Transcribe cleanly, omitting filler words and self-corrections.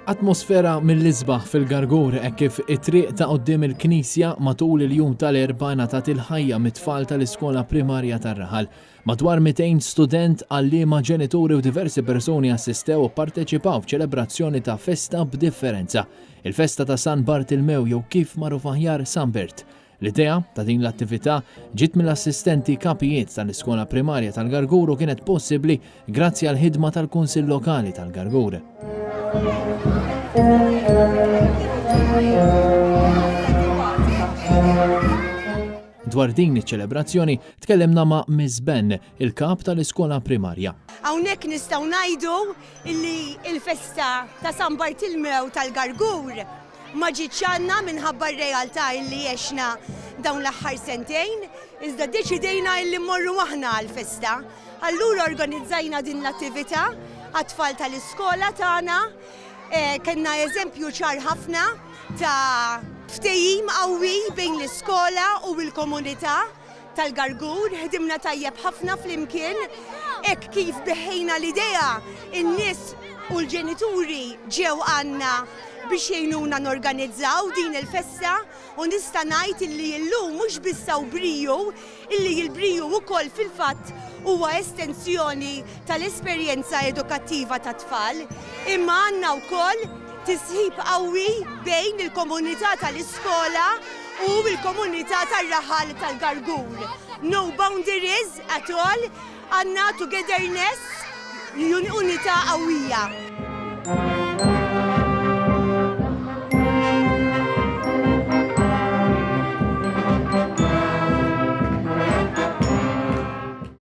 Atmosfera mill-isbaħ fil-Gargur hekk kif it-triq ta' quddiem il-Knisja matul il-jum tal-Erbgħa ngħatat il-ħajja mit-tfal tal-iskola primarja tar-Raħal. Madwar 200 student, għalliema, ġenituri u diversi persuni assistew u pparteċipaw f'ċelebrazzjoni ta' festa b'differenza. Il-festa ta' San Bartilmew jew kif magħruf aħjar San Bert. L-idea ta' din l-attività ġiet mill-assistenti kapijiet tal-iskola primarja tal-Gargur u kienet possibbli grazzi għal ħidma tal-Kunsill Lokali tal-Gargur. Dwar din iċ-ċelebrazzjoni tkellimna ma' Miss Ben, il-kap tal-iskola primarja. Hawnhekk nistgħu ngħidu li l-festa ta' San Bartilmew tal-Gargur ma ġietx għandna minħabba r-realtà li għexna dawn l-aħħar sentejn, iżda deċidejna li mmorru aħna għall-festa. Allura organizzajna din l-attività għat-tfal tal-iskola tagħna, kellna eżempju ċar ħafna ta' ftehim qawwi bejn l-iskola u l-komunità tal-Gargur, ħdimna tajjeb ħafna flimkien, hekk kif beħejna l-idea in-nies u l-ġenituri ġew għandna biex jgħinuna norganizzaw din il-festa u nista' ngħid illi llum mhux biss Briju, illi l-Briju wkoll fil-fatt huwa estensjoni tal-esperjenza edukattiva tat-tfal, imma għandna wkoll tisħib qawwi bejn il-komunità tal-iskola u l-komunità tar-Raħal tal-Gargur. No boundaries at all, għandna togetherness, unità qawwija.